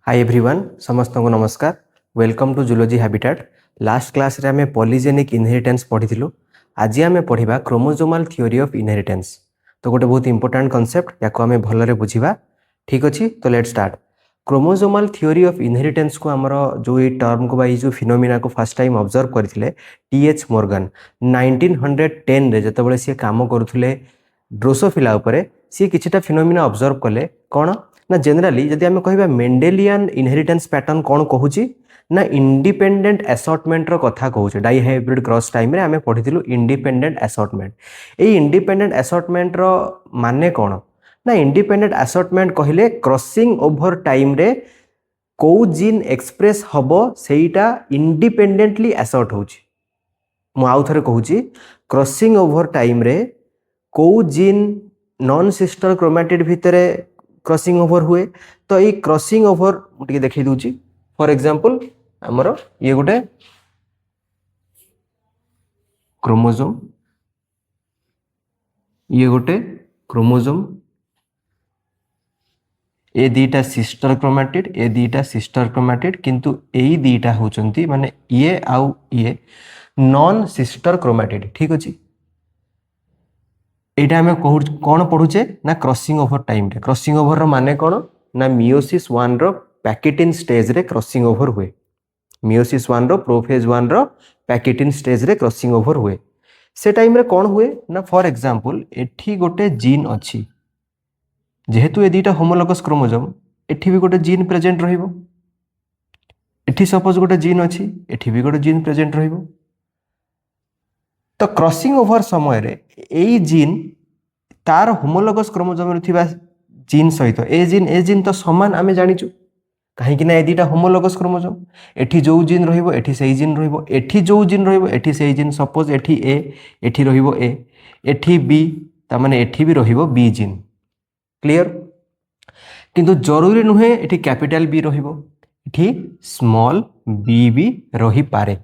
Hi everyone समस्त को नमस्कार welcome to zoology habitat. Last class रे हमें पॉलीजेनिक इनहेरिटेंस पढ़ी। आज आम पढ़ा क्रोमोजोमाल थ्योरी ऑफ इनहेरिटेंस। तो गोटे बहुत इंपोर्टेंट कॉन्सेप्ट या आम भलरे बुझा। ठीक अच्छे तो let start. Chromosomal theory of inheritance को आमर जो ये टर्म को जो फिनोमिना को फर्स्ट टाइम ऑब्जर्व करते टी.एच. मॉर्गन 1910 रे जतबेले सी काम करुले ड्रोसोफिला उपरे सी किछिटा फिनोमिना ऑब्जर्व कले कौन ना जनरली जदि आम कह मेंडेलियन इनहेरिटेंस पैटर्न कौन कहूँ ना इंडिपेंडेंट असॉर्टमेंट रो कथा कहूँ। डाई हाइब्रिड क्रॉस टाइम रे आम पढ़ी इंडिपेंडेंट असॉर्टमेंट। ये इंडिपेंडेंट असॉर्टमेंट रो माने कौन ना इंडिपेंडेंट असॉर्टमेंट कहले क्रॉसिंग ओवर टाइम रे कौ जीन एक्सप्रेस हबो सेटा इंडिपेंडेंटली असॉर्ट होची। मु आउ थरे कहूची क्रॉसिंग ओवर टाइम रे कौ जीन नॉन सिस्टर क्रोमैटिड भितरे क्रॉसिंग ओवर हुए। तो ये क्रॉसिंग ओवर मुझे देखी दूची। फॉर एग्जांपल हमरो ये गोटे क्रोमोसोम, ये गोटे क्रोमोसोम, ए दीटा सिस्टर क्रोमैटिड, ए दीटा सिस्टर क्रोमैटिड, किंतु एई दीटा होचंती माने ये आउ ये नॉन सिस्टर क्रोमैटिड। ठीक अछि। एटा हमें कौन पढ़ुचे ना क्रॉसिंग ओवर टाइम रे। क्रॉसिंग ओवर रो माने कौन ना मियोसिस 1 रो पैकेटिन स्टेज रे क्रॉसिंग ओवर हुए। मियोसिस 1 रो प्रोफेज 1 रो पैकेटिन स्टेज रे क्रॉसिंग ओवर हुए। से टाइम रे कौन हुए ना फॉर एग्जांपल एठी गोटे जीन अछि, जेहेतु ए दीटा होमोलोगस क्रोमोसोम एठी भी गोटे जीन प्रेजेंट रहिबो। एठी सपोज गोटे जीन अछि, एठी भी गोटे जीन प्रेजेंट रहिबो। तो क्रॉसिंग ओवर समय रे एई जीन तार होमोलोगस क्रोमोसोम रे थिबा जीन सहित ए जीन तो समान आमे जानिचु कहीं ना ए दीटा होमोलोगस क्रोमोसोम। एठी जो जीन रहिबो एठी सेही जीन रहिबो, एठी जो जीन रहिबो एठी सेही जीन। सपोज एठी ए एठी रहिबो ए, एठी बी ता माने एठी भी रहिबो बी जीन। क्लियर। किंतु जरूरी नुहे एठी कैपिटल बी रहिबो, एठी स्मॉल बी भी रही पारे।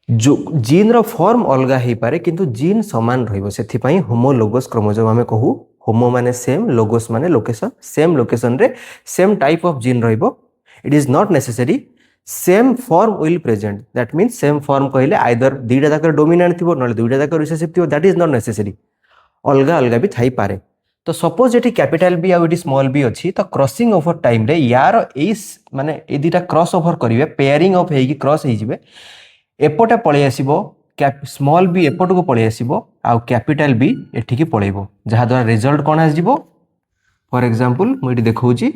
जो जीन रो फॉर्म अलगा ही पारे किंतु जीन समान रहिबो। सेथि पई होमोलोगस क्रोमोसोम हमें कहू। होमो माने सेम, लोगोस माने लोकेशन। सेम लोकेशन रे सेम टाइप ऑफ जीन रहिबो। It is not necessary same form will present. That means same form कहले आइदर दुईटा जाकर डोमिनेंट थिबो नले दुईटा जाकर रिसेसिव थिबो। That is not necessary. अलगा अलगा भी थाई पारे। तो सपोज एटी कैपिटल बी आ एटी स्मॉल बी अच्छी तो क्रॉसिंग ओवर टाइम रे यार माने ए दीटा क्रॉस ओवर करिवे, पेयरिंग ऑफ हेगी क्रॉस हे जिवे। एपटे पळे आसीबो स्मॉल बी एपट को पळे आसीबो आ कैपिटल बी एठी की पळेबो, जहा द्वारा रिजल्ट कोन आसीबो। फॉर एग्जांपल मु एटी देखौची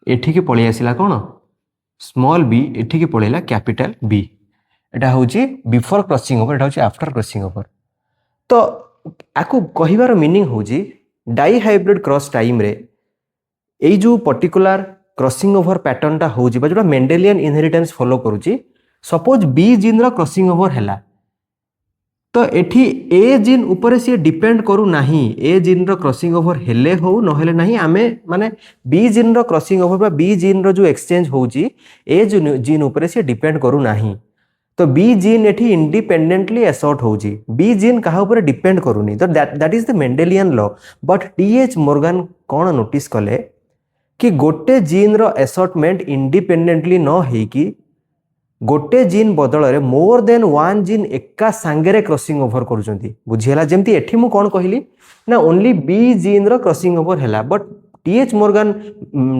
एठी की पळे आसीला कोन स्मॉल बी, एठी की पळेला कैपिटल बी। एटा होची बिफोर क्रॉसिंग ओवर, एटा होची आफ्टर क्रॉसिंग ओवर। तो आकु कहिवार मीनिंग होची डाई हाइब्रिड क्रॉस टाइम रे एई जो पर्टिकुलर क्रॉसिंग ओवर पैटर्न टा होची बा जोटा मेंडेलियन इनहेरिटेंस फॉलो करूची। सपोज बी जीन रो क्रॉसिंग ओवर हैला तो एठी ए जीन ऊपर से डिपेंड करू नाही। ए जीन रो क्रॉसिंग ओवर हेले हो न हेले नाही, आमे माने बी जीन रो क्रॉसिंग ओवर बा बी जीन रो जो एक्सचेंज होची ए जीन ऊपर से डिपेंड करू नाही। तो बी जीन एठी इंडिपेंडेंटली असॉर्ट होची। बी जीन कहा ऊपर डिपेंड करूनी। तो that is the Mendelian law. But TH. Morgan कौन नोटिस कले कि गोटे जीन रो असॉर्टमेंट इंडिपेंडेंटली न हेकी गोटे जीन बदल रे मोर देन वन जीन एका सांगेरे क्रॉसिंग ओवर करूचंती। बुझियला जेमती एठी मु कोन कहली ना ओनली बी जीन रो क्रॉसिंग ओवर हैला। But TH. मॉर्गन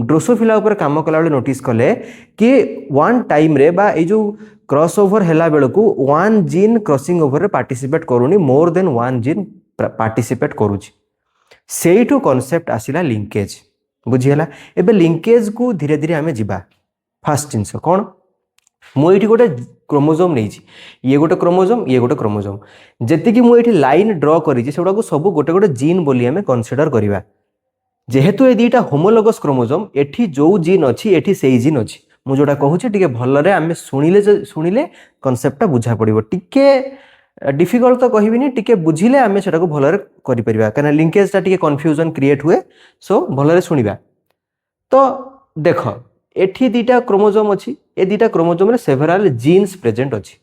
ड्रोसोफिला ऊपर काम कला बेले नोटिस कले कि वन टाइम रे बा ए जो क्रॉस ओवर हैला बेलकू वन जीन क्रॉसिंग ओवर रे पार्टिसिपेट करूनी, more than one gene participate करूची। सेइठू कांसेप्ट आसिला लिंकेज। बुझियला। एबे लिंकेज को धीरे धीरे आमे जिबा। फर्स्ट जिंस कोन मु एठी गोटे क्रोमोसोम नेछि, ये गोटे क्रोमोसोम, ये गोटे क्रोमोसोम। जेति कि मु एठी लाइन ड्रॉ करिछि सेडा को सब गोटे गोटे जीन बोली हमें कंसीडर करिवा। जेहेतु ए दीटा होमोलोगस क्रोमोसोम एठी जो जीन अछि एठी सेही जीन अछि। मु जोटा कहूछि टिके भलरे आमे सुनिले कांसेप्ट बुझा पड़िबो। टिके डिफिकल्ट तो कहबिनी, टिके बुझिले आमे सेटा को भलरे करि परिबा। काना लिंकेज ता टिके कंफ्यूजन क्रिएट हुए। सो भलरे सुनिबा। तो देख एठी दीटा क्रोमोसोम अछि, ए दीटा क्रोमोसोम रे सेवरल जीन्स प्रेजेंट अछि।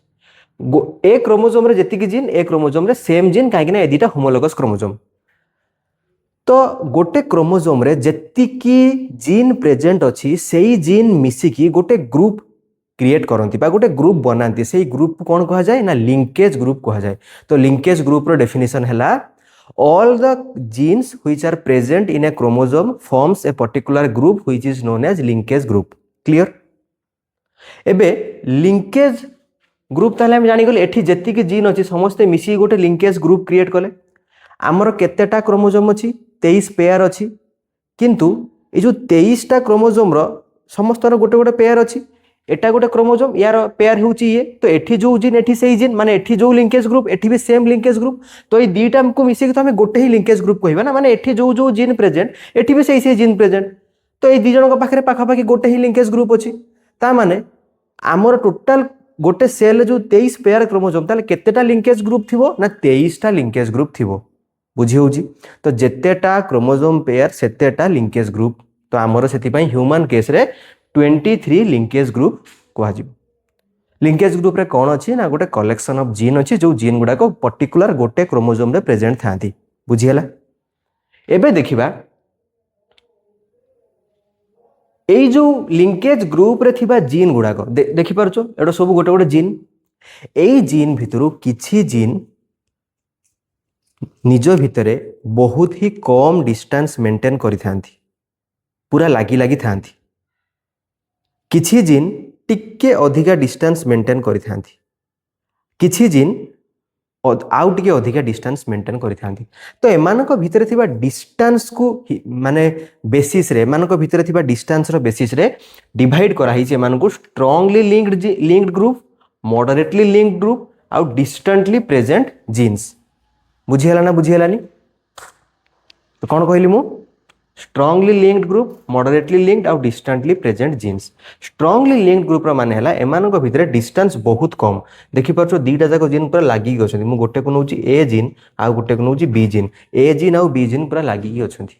ए क्रोमोसोम रे जेतिकी जीन ए क्रोमोसोम रे सेम जीन काहे कि ना ए दीटा होमोलोगस क्रोमोसोम। तो गोटे क्रोमोजोम रे जेतिकी जीन प्रेजेंट अच्छी से जीन मिसिकी गोटे ग्रुप क्रिएट करती गोटे ग्रुप बनाती से ग्रुप कौन कह जाए ना लिंकेज ग्रुप कह जाए। तो लिंकेज ग्रुप रो डेफिनेशन है all the genes which are present in a chromosome forms a particular group which is known as linkage group. Clear. एबे लिंकेज ग्रुप ताले हम जानिगले एठी जेतिकी जीन अच्छी समस्ते मिसी गोटे लिंकेज ग्रुप क्रिएट कले। आमर केतेटा क्रोमोजोम अच्छी 23 पेयर अच्छी किंतु ये जो 23टा क्रोमोजोम रो समस्त गोटे गोटे पेयर अच्छी एटा गोटे क्रोमोजोम यार पेयर होची ये। तो एठी जो जीन एठी सेही जीन माने एठी जो लिंकेज ग्रुप एठी भी सेम लिंकेज ग्रुप। तो ये दीटा को मिसिक तो हमें गोटे ही लिंकेज ग्रुप कहबा ना माने एठी जो जो जीन प्रेजेंट एठी भी सेही जीन प्रेजेंट। तो ये दी जन को पाखरे पाखापाखि गोटे ही लिंकेज ग्रुप अच्छी ता माने आमर टोटाल गोटे सेल जो 23 पेयर क्रोमोजोम ताले केतेटा लिंकेज ग्रुप थिबो ना 23टा लिंकेज ग्रुप थिबो। बुझी होउची। तो जेतेटा क्रोमोजोम पेयर सेतेटा लिंकेज ग्रुप। तो आमर सेति पई ह्यूमन केस रे 23 लिंकेज ग्रुप कह। लिंकेज ग्रुप रे कौन अच्छी ना गोटे कलेक्शन ऑफ जीन अच्छी जो जीन गुड़ाक पर्टिकुलर गोटे क्रोमोजोम रे प्रेजेंट था। बुझीगला। एबे देखिबा एई जो लिंकेज ग्रुप रे थिबा जीन गुड़ाक देखि पारछो एडो सब गोटे गोटे जीन। एई जीन भितरु किछि जीन निज भितरे बहुत ही कम डिस्टेंस मेंटेन करि थांती पूरा लागी लागी थांती। किछि जीन टिके अधिका डिस्टेंस मेंटेन करि थांती किछि जीन आउ टिके अधिका डिस्टेंस मेंटेन करि थांती। तो एमानक भितरे थिबा डिस्टेंस को माने बेसिस रे एमानक भितरे थिबा डिस्टेंस रो बेसिस रे डिवाइड करा हिचे एमानकु strongly linked group moderately linked group आउ डिस्टेंटली प्रेजेंट जीन्स। बुझीगला ना बुझीगलानी। तो कौन कहली मु strongly linked group moderately linked आउ distantly present genes. Strongly linked group रो माने हला एमानक भितरे डिस्टेंस बहुत कम। देखि पाछो दीटा जाक जीन पूरा लागी गछथि मु गोटे को नउची ए जीन आ गोटे को नउची बी जीन। ए जीन आउ बी जीन पूरा लागी गछथि।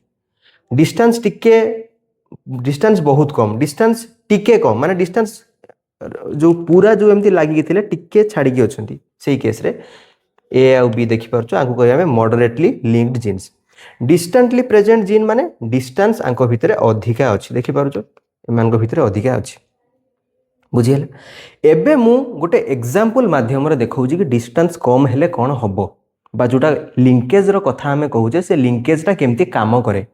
डिस्टेंस बहुत कम डिस्टेंस टिके कम माने डिस्टेंस जो पूरा जो एमती लागी थिले टिके छाडी गि अछथि। सेही केस रे ए आउ बी देखि पाछो आगु कहया में moderately linked genes. Distantly present gene माने डिस्टेंस आंक भितरे अधिका अछि। देखि पारुछो एमान को भितरे अधिका अछि। बुझियला। एबे मु गोटे एग्जांपल माध्यम रे देखौजी कि डिस्टेंस कम हेले कोन हबो बा जोटा लिंकेज रो कथा हमें कहूजे से लिंकेज टा केमती काम करे।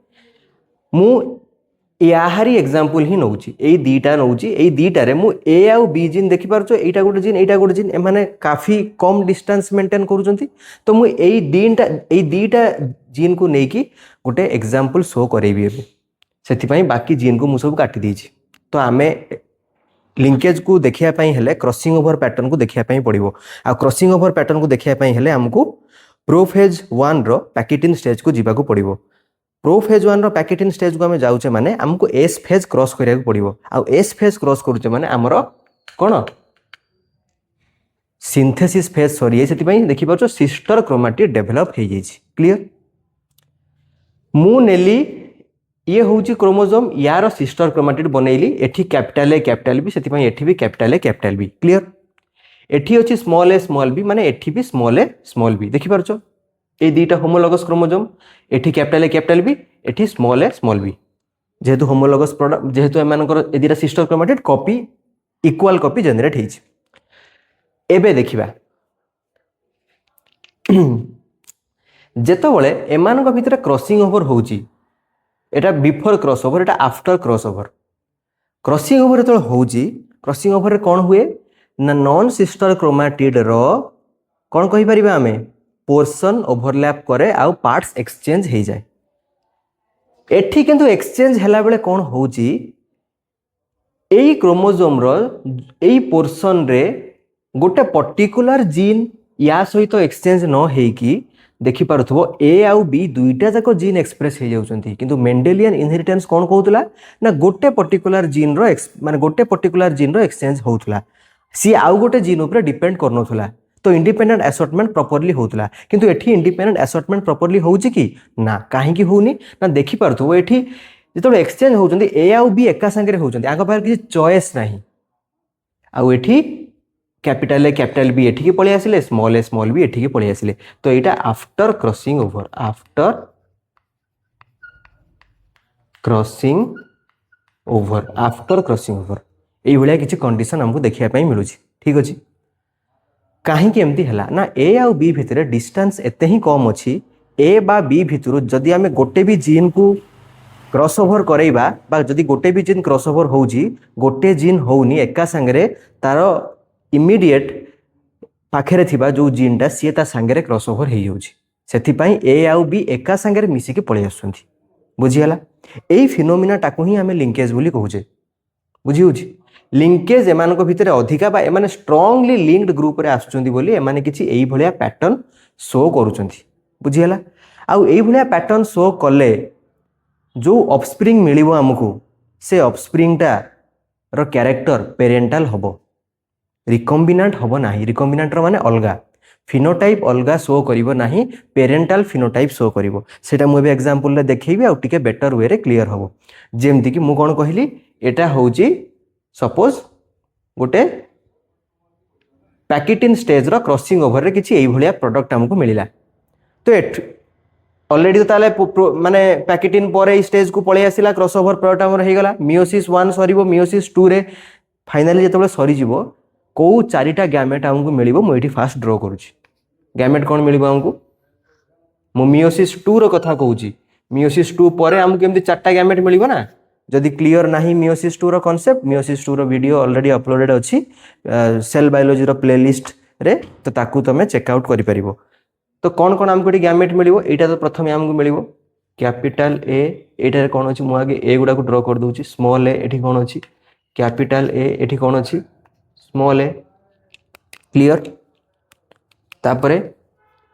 मु याहारी एग्जांपल ही नउची एई दीटा नउची एई दीटा रे मु ए आउ बी जीन देखि पारुछो एटा गोटे जीन एमाने काफी कम डिस्टेंस मेंटेन करूचंती। तो मु एई दीटा जीन को नेकी गोटे एग्जांपल शो करेबी एबे सेति पई बाकी जीन को मु सब काटी देछि। तो आमे लिंकेज को देखिया पई हेले क्रॉसिंग ओवर पैटर्न को देखिया पई पड़िबो। आ क्रॉसिंग ओवर पैटर्न को देखिया पई हेले हमको प्रोफेज 1 रो पैकेटिन स्टेज को जीवा को पड़िबो। प्रोफेज 1 रो पैकेटिन स्टेज को हमें जाउचे माने हमको एस फेज क्रॉस करिया को पड़िबो। आ एस फेज क्रॉस करूचे माने हमरो कोन सिंथेसिस फेज सरी सेति पई देखि पाछो सिस्टर क्रोमैटिड डेवलप हे जाइछि। क्लियर। मु नेली ये होउची क्रोमोजोम यार सिस्टर क्रोमैटिड बनेइली एठी कैपिटल ए कैपिटल बी सेति पई एठी भी capital A capital B. Clear. एठी अछि स्मॉल ए स्मॉल बी माने एठी भी स्मॉल ए स्मॉल बी। देखि पारछो ए दीटा होमोलोगस क्रोमोजोम एठी कैपिटल ए कैपिटल बी एठी स्मॉल ए स्मॉल बी जेहेतु होमोलोगस प्रोडक्ट जेहेतु एमानकर ए दीटा sister chromatid copy equal copy generate हेछि। एबे देखिबा जेतबळे एमानक भितरे क्रॉसिंग ओवर होउची एटा बिफोर क्रॉस ओवर एटा after cross over. Crossing over जेतबळे होउची क्रॉसिंग ओवर रे कोन हुए ना नॉन सिस्टर क्रोमैटिड रो कोन कहि परिबा हमें पोर्शन ओवरलैप करे आउ पार्ट्स एक्सचेंज हे जाय। एठी किंतु एक्सचेंज हला बेले कोन होउची एई क्रोमोजोम रो एई पोर्शन रे गोटे पर्टिकुलर जीन या सहित एक्सचेंज न हेकी देखि पारुथबो ए आउ बी दुईटा जाको जीन एक्सप्रेस हे जाउचंती। किंतु मेंडेलियन इनहेरिटेंस कोन कहउतला ना गोटे पर्टिकुलर जीन रो माने गोटे पर्टिकुलर जीन रो एक्सचेंज होउतला सी आउ गोटे जीन ऊपर डिपेंड करनोथला। तो इंडिपेंडेंट असॉर्टमेंट प्रॉपर्ली होउतला किंतु एठी इंडिपेंडेंट असॉर्टमेंट प्रॉपर्ली होउची कि ना काहे की होउनी ना देखि पारुथबो एठी जेतो एक्सचेंज होउचंती ए आउ बी एका संगे होउचंती आगा पार किसी चॉइस नाही। आउ एठी कैपिटल ए कैपिटल बी एठी की पळे आसिले स्मॉल बी एठी की पळे आसिले। तो एटा after crossing over crossing over after crossing over ये भाया किसी कंडीशन हमको देखापी मिलूँ ठीक अच्छे कहीं एमती है ना ए आउ बी भितर डिस्टेंस एते ही कम अच्छी ए बा बी भितर जदि आम गोटे भी जीन को क्रॉस ओवर करेबा जदि गोटे भी जीन क्रॉस ओवर होउची गोटे जीन होउनी एका संगे तार इमिडिएट पाखे थिबा जो जीनटा सी ता संगे क्रॉस ओवर हो जाउची सेथिपाई ए आउ बी एका संगे मिसिकी पळै आसुंती बुझीगला एई फिनोमिना टाकू ही आमे लिंकेज बोली कहूचे बुझी होची लिंकेज एमान को भितर अधिका बा एमाने स्ट्रांगली लिंक्ड ग्रुप रे आसुचंती बोली एमाने किछि एई भलिया पैटर्न शो करूचंती बुझीगला आउ एई भलिया पैटर्न शो कले जो ऑफस्प्रिंग मिलिबो हमकु से ऑफस्प्रिंगटा रो कैरेक्टर पेरेंटल हबो रिकम्बिनाट हबो नाही रिकम्बिनाट रो माने अलगा फिनोटाइप अलगा शो करिवो नाही पेरेंटल फिनोटाइप शो करिवो सेटा मु बे एग्जांपल रे देखैबी आ टिके बेटर वे रे क्लियर हबो जेमति कि मु कोन कहिली एटा होउची सपोज गोटे पैकेटिन स्टेज रो क्रॉसिंग ओवर रे किछि एई भलिया प्रोडक्ट हमकु मिलिला तो एट ऑलरेडी तो ताले माने पैकेटिन पर स्टेज को पळे आसिला क्रॉस ओवर प्रोडक्ट हमर हे गला मियोसिस 1 सरीबो मियोसिस 2 रे फाइनली जेतबे सरी जीवो को चारिटा गैमेट हमको मिलिबो मु एठी फास्ट ड्रॉ करूची गैमेट कोन मिलिबो हमको मु मियोसिस 2 रो कथा कहूची मियोसिस 2 परे हमको केमति चारटा गैमेट मिलिबो ना जदि क्लियर नाही मियोसिस 2 रो कांसेप्ट मियोसिस 2 रो वीडियो ऑलरेडी अपलोडेड अछि सेल बायोलॉजी रो प्लेलिस्ट रे तो ताकू तमे चेकआउट करि परिबो तो कौन कौन हमको गैमेट मिलिबो एटा तो प्रथम हमको मिलिबो कैपिटल ए एटा कौन अछि मु आगे ए गुडा को ड्रॉ कर दोची स्मॉल ए एठी कौन अछि कैपिटल ए एठी कौन अछि स्मॉल ए क्लियर तापरे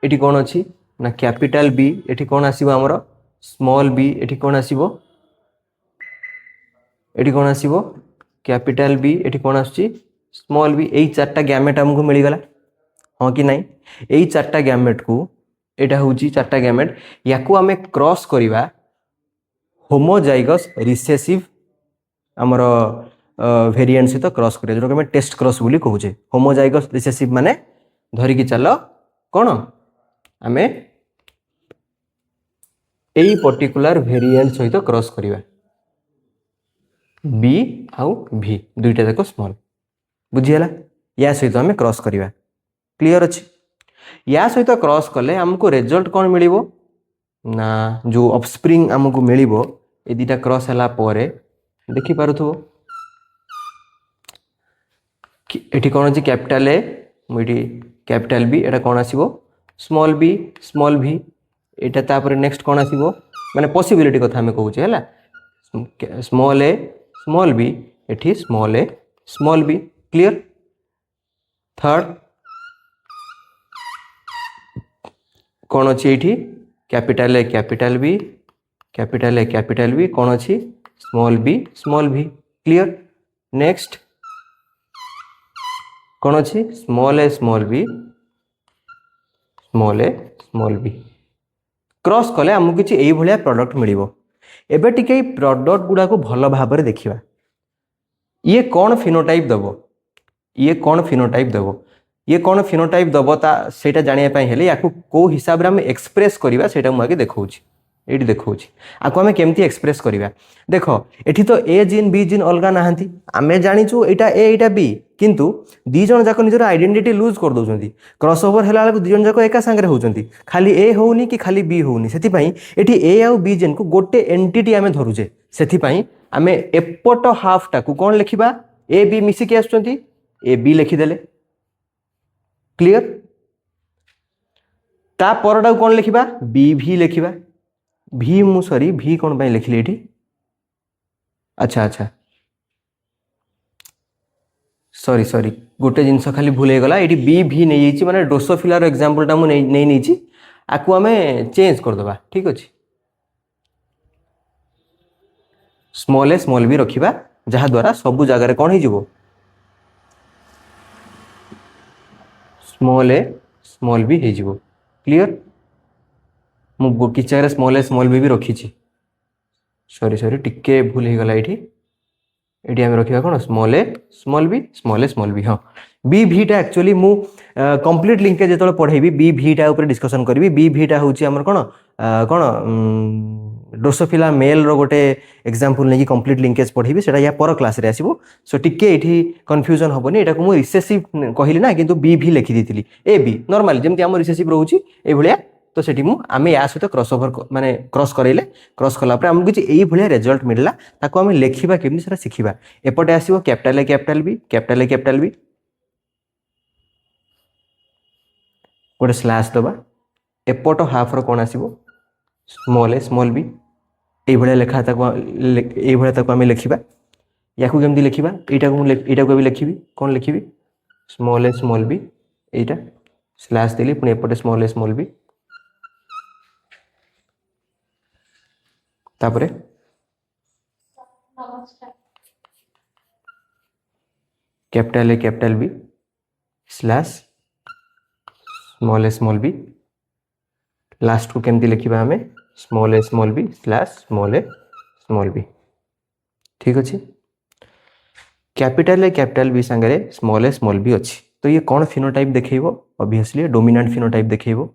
एठी कौन अछि ना कैपिटल बी एठी कौन आसीबो हमरो स्मॉल बी एठी कौन आसीबो एठी कौन आसीबो कैपिटल बी एठी कौन आछी स्मॉल बी एई चारटा गैमेट हमको मिल गला हां कि नहीं एई चारटा गैमेट को एटा होउची चारटा गैमेट याकू हमें क्रॉस करिवा होमोजाइगस रिसेसिव हमरो वेरिएंट से तो क्रॉस करिया जो हमें टेस्ट क्रॉस बोली कहूचे होमोजाइगस रिसेसिव माने धरि कि चलो कोन हमें एई पर्टिकुलर वेरिएंट सहित क्रॉस करिवा बी आउ भी दुईटा देखो स्मॉल बुझीला या सहित हमें क्रॉस करिवा क्लियर अछि या सहित क्रॉस कले हमको रिजल्ट कौन मिलिबो ना जो ऑफस्प्रिंग हमको मिलिबो ए दीटा क्रॉस हला परे देखि पारुथो एठी कौन अछि कैपिटल ए मुठी कैपिटल बी एटा कौन आसीबो स्मॉल भी एटा तापर नेक्स्ट कौन आसीबो माने पॉसिबिलिटी कथा हमें कहूचे हला स्मॉल ए स्मॉल बी एठी small A small B clear third कौन अच्छी ये कैपिटल ए कैपिटल बी कौन अच्छी स्मॉल बी क्लियर नेक्स्ट कौन अच्छी small A small B cross कले आमको किसी यही भाया प्रोडक्ट मिलिबो एबे टिके प्रोडक्ट गुडा को भल भाव देखिबा ये कौन फिनोटाइप दबो ये कौन फिनोटाइप दबो ता सेटा जानिया पई हेले याकू को हिसाब रे हम एक्सप्रेस करिवा सेटा मु आगे देखौची एडी देखौची आकू हम केमती एक्सप्रेस करिवा देखो एठी तो ए जीन बी जीन अलगा नाहंती आमे जानिचू एटा ए एटा बी किंतु दी जन जाको निजर आइडेंटिटी लूज कर दोचंती क्रॉस ओवर हेला दी जन जाको एका संगे होउचंती खाली ए होउनी कि खाली बी होउनी सेति पई एठी ए आउ बी जीन को गोटे एंटिटी आमे धरुचे सेति पई आमे एपट हाफ टा को कोन लिखिबा ए बी मिसी के आछंती ए बी लिखि देले क्लियर ता परडा कौन लिखिबा बी भी लिखिबा भी मु सॉरी भी कौन बाय लिखले एठी अच्छा सॉरी गोटे जिनस खाली भूल गला एठी बी भी नहीं जाइछि माने ड्रोसोफिला रो एग्जांपल टा मु नहीं छि आकु हमें चेंज कर दबा ठीक अछि स्मॉल ए स्मॉल बी रखिबा जहा द्वारा सब जगह रे कौन हो जिवो स्मॉल ए स्मॉल बी हो जिवो क्लियर मु किचा रे स्मॉल ए स्मॉल बी रखी छी सॉरी टिके भूल हो गला एठी एठी हम रखिबा कोन स्मॉल ए स्मॉल बी हां बी भीटा एक्चुअली मु कंप्लीट लिंकेज जेतले पढेबी बी भीटा ऊपर डिस्कशन करबी बी भीटा होची हमर कोन ड्रोसोफिला मेल रो गोटे एग्जांपल नहीं कंप्लीट लिंकेज पढ़ी सेटा या पर क्लास रे आसीबो सो टिके एठी कंफ्यूजन होबनी एटा को मु रिसेसिव कहली ना किंतु बी भी लिखि देथिली ए बी नॉर्मली जेमति हम रिसेसिव रहउची ए भलिया तो सेठी मु आमे या सहित क्रॉस ओवर माने क्रॉस करैले क्रॉस कला पर हम किछि एई भलिया रिजल्ट मिलला ताको हम लेखिबा केमि सेटा सिखिबा एपटे आसीबो कैपिटल बी गोटे स्लैश दबा एपट हाफ रो कोन आसीबो स्मॉल बी एई भलिया लेखा ताको आमे लेखिबा याकू केमति लेखिबा एटा को भी लेखिबी कोन लेखिबी स्मॉल बी एटा स्लैश देली पुनी एपटे स्मॉल बी तापरे capital B slash small B last को केमती लिखा आम small B slash small B ठीक अच्छे कैपिटल बी सांगे स्मॉल बी अच्छी तो ये कौन फिनोटाइप देखो ऑब्वियसली डोमिनेंट फिनोटाइप देखो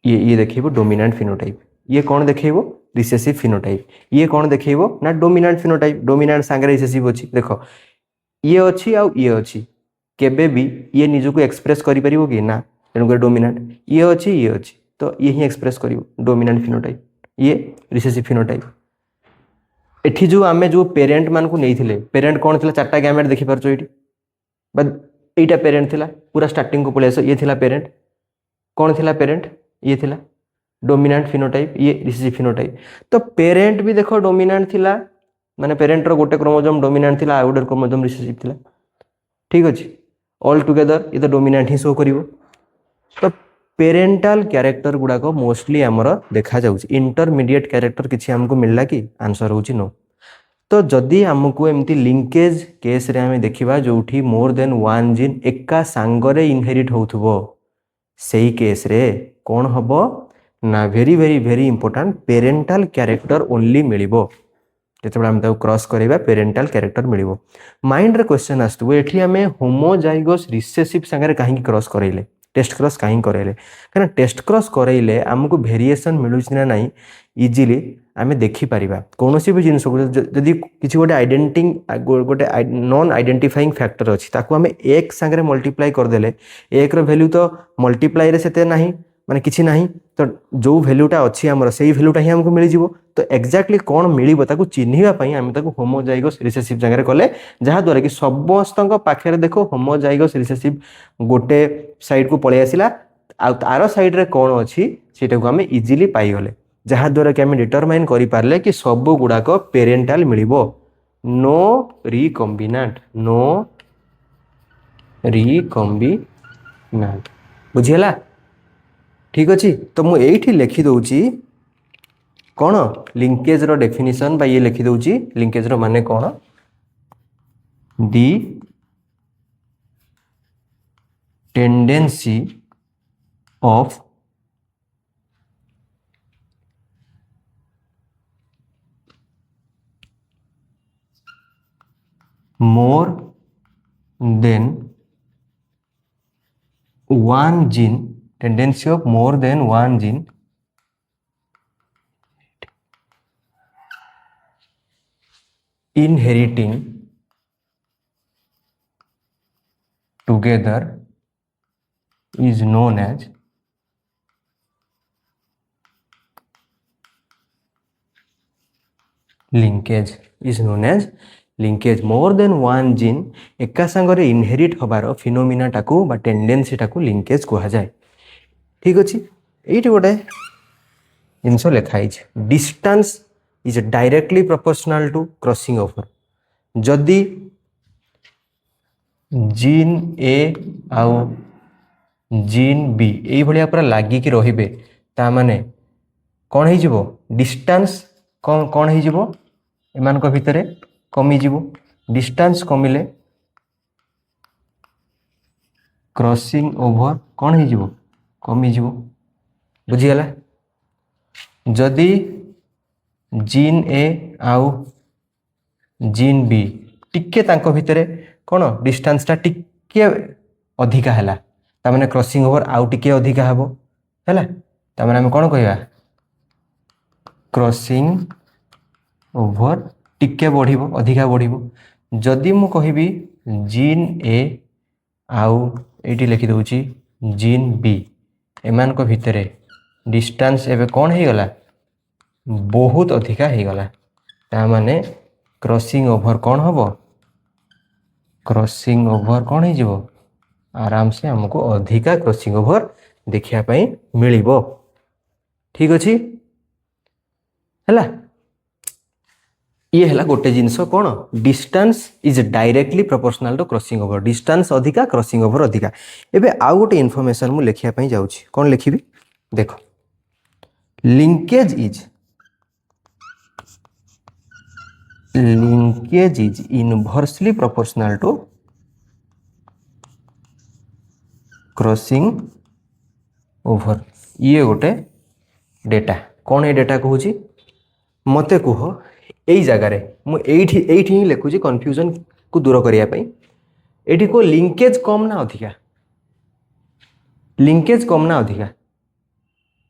ये देखो डोमिनेंट फिनोटाइप ये कौन देखो रिसेसिव फिनोटाइप ये कौन देखो ना डोमिनेंट फिनोटाइप डोमिनेंट सांगे रिसेसिव अच्छी देख ये अच्छी आउ ये अच्छी केबे भी ये निजको एक्सप्रेस करि परिबो कि ना तेणुकर डोमिनेंट ये अच्छी तो ये ही एक्सप्रेस करिवो डोमिनेंट फिनोटाइप ये रिसेसिव फिनोटाइप एठी जो आमे जो पेरेंट मान को नहीं पेरेंट कौन थिला चारटा गैमेट देखि परछो एठी बा एटा पेरेंट थिला पूरा स्टार्टिंग को पळेसो ये थिला पेरेंट कौन थिला पेरेंट ये थिला डोमिनेंट फिनोटाइप ये रिसेसिव फिनोटाइप तो पेरेंट भी देखो डोमिनेंट थिला माने पेरेंट रो गोटे क्रोमोसोम डोमिनेंट थिला आ गोटे क्रोमोसोम रिसेसिव थिला ठीक अछि ऑल टुगेदर ये तो डोमिनेंट ही शो करिवो तो पेरेंटल कैरेक्टर गुड़ाक मोस्टली आमर देखा जाउछि इंटरमीडिएट कैरेक्टर किछि हमको मिलला कि आंसर होछि नो तो जदि हमको एमती लिंकेज केस रे हमें देखिबा जोठी मोर देन वन जीन एका सांगरे इनहेरिट होथुबो सेही केस रे कोन हबो ना very very very important parental character only मिलिबो जेतेबे हम ताऊ क्रॉस करैबा पेरेंटल कैरेक्टर मिलिबो माइंड रे क्वेश्चन आस्तु एठी हमें होमोजाइगोस रिसेसिव संगे काहे क्रॉस करैले टेस्ट क्रॉस काहे करैले कारण टेस्ट क्रॉस करैले हमको वेरिएशन मिलुछि ना नाही इजीली आमे देखि परिबा कोनोसी भी जिंस जदि किछि गोटे आइडेंटिंग गोटे नॉन आइडेंटिफाइंग फैक्टर अछि ताको हमें एक संगे मल्टीप्लाई कर देले एक रो वैल्यू तो मल्टीप्लाई रे सेते नाही माने किछि नाही तो जो वैल्यूटा अच्छी आमर से वैल्यूटा ही हमको मिल जिवो तो एक्जाक्टली कौन मिलिबो ताको चिन्हिबा पई आमे ताको होमोजाइगोस रिसेसिव जगह कले जहा द्वारा कि समस्तक पाखे देखो होमोजाइगोस रिसेसिव गोटे साइड को पळे आसिला आ तार साइड रे कौन अच्छी सेटा को आमे इजीली पाई गले जहा द्वारा कि आमे डिटरमाइन करि पारले कि सब गुडा को पेरेंटल मिलिबो नो रिकॉम्बिनेंट बुझियला ठीक अच्छी तो मु एठी लिखि दउची कौन लिंकेज रो डेफिनिशन बा ये लिखि दउची लिंकेज रो माने कौन दी tendency of more than one gene tendency of more than one gene inheriting together is known as linkage linkage more than one gene एका संगरे इनहेरिट हबार फिनोमिना टाकू बा टेंडेंसी टाकू लिंकेज कहा जाए ठीक अच्छे ये गोटे जिनस लिखाई distance is directly proportional to crossing over जदि जीन ए आउ जीन बी ये भाया पूरा लागिक रे ता माने कौन हो डिस्टेंस कौन हो एमान भितर कमिजिवो डिस्टेंस कमिले क्रॉसिंग ओवर कौन हो कमिजिवो बुझीगला जदि जीन ए आउ जीन बी टिके तांको भितरे कौन डिस्टेंसटा टिके अधिका हैला ता माने क्रॉसिंग ओवर आउ टिके अधिका हबो हैला ता माने हम कौन कहबा क्रॉसिंग ओवर टिके बढ़िबो अधिका बढ़िबो जदि मु कहिबी जीन ए आउ एटी लिखि दउची जीन बी एमान को भितरे डिस्टेंस एबे कौन हे गला बहुत अधिका हे गला ता माने क्रॉसिंग ओवर कौन हबो क्रॉसिंग ओवर कौन हे जिवो आराम से हमको अधिका क्रॉसिंग ओवर देखिया पई मिलिबो ठीक अछि हला ये है गोटे जिनस कौन distance is directly proportional to crossing over distance अधिका क्रॉसिंग ओवर अधिका एबे आउ गोटे इनफॉरमेशन मु लिखिया पई जाउची कौन लिखिबी देखो linkage is inversely proportional to crossing over ये गोटे डेटा कौन ये डेटा कहूची मते कुह एई जगार मुझे ही लिखुची कन्फ्यूजन को दूर करने एटी को लिंकेज कम ना अधिका लिंकेज कम ना अधिका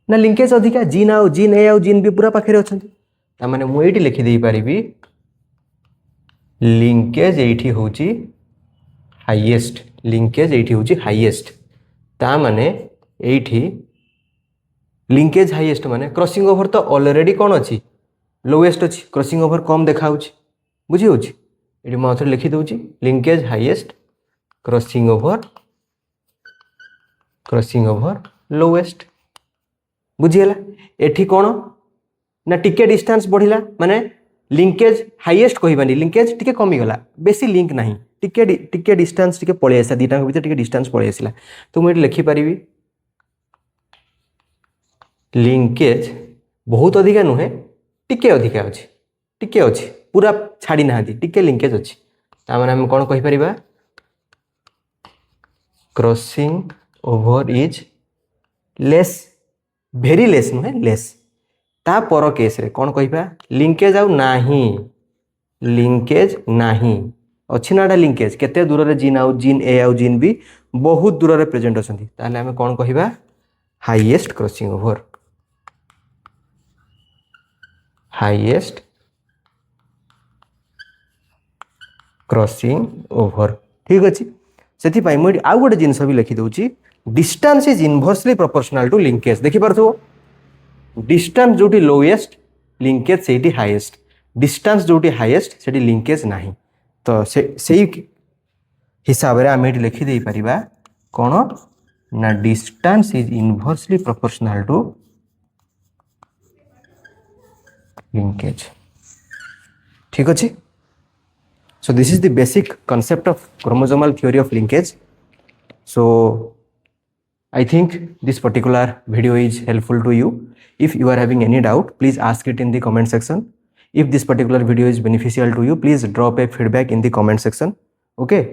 ना लिंकेज अधिका जीन आउ जीन ए आउ जीन बी पूरा पाखे अच्छा ताने मुझे लिखि दे पारि लिंकेज एठी होची हाईएस्ट लिंकेज एठी होची हाईएस्ट ता माने एठी लिंकेज हाईएस्ट माने क्रॉसिंग ओवर तो ऑलरेडी कौन अच्छी लोएस्ट अच्छी क्रॉसिंग ओवर कम देखा बुझी हो ये लिखि दूची linkage highest crossing over lowest बुझीगला एठी कौन ना टिके डिस्टेंस बढ़िला माने लिंकेज हाईएस्ट कहबानी लिंकेज टिके कमी गला बेसी लिंक नहीं टिके डिस्टेंस टिके पळै आसा दीटा भीतर टिके डिस्टेंस पळै आसिला तो मुझे लिखि पारिबी लिंकेज बहुत अधिका नुहे टिके अधिका अच्छी टिके अच्छी पूरा छाड़ी ना टिके लिंकेज अच्छी तामाने हम कौन कहि परिबा crossing over is less very less नुहे लेस ता पर केस रे कौन कहिबा लिंकेज आउ नाही लिंकेज नाही अच्छी नाडा लिंकेज केते दूर रे जीन आउ जीन ए आउ जीन बी बहुत दूर रे प्रेजेंट अछंती ताले हम कौन कहिबा highest crossing over highest crossing over ठीक अच्छे से मुझे आउ गोटे जिनस भी लिखि दूची distance is inversely proportional to linkage देखि पारथो डिस्टेंस जोटी लोएस्ट लिंकेज सेठी हाईएस्ट डिस्टेंस जोटी हाईएस्ट सेठी लिंकेज नहीं तो से हिसाब रे आम लिखि दे परिबा कौन ना distance is inversely proportional to linkage ठीक अच्छे so this is the basic concept of chromosomal theory of linkage so I think this particular video is helpful to you if you are having any doubt please ask it in the comment section if this particular video is beneficial to you please drop a feedback in the comment section okay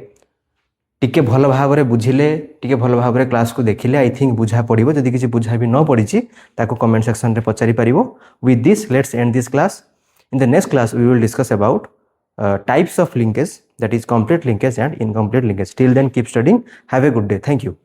टिके भल भाव रे बुझिले टिके भल भाव रे class को देखिले आई थिंक बुझा पड़िबो जदि किसी बुझा भी न पड़िछि ताको कमेंट सेक्शन रे पचारि परिबो with this let's end this class in the next class we will discuss about types of linkage that is complete linkage and incomplete linkage till then keep studying have a good day thank you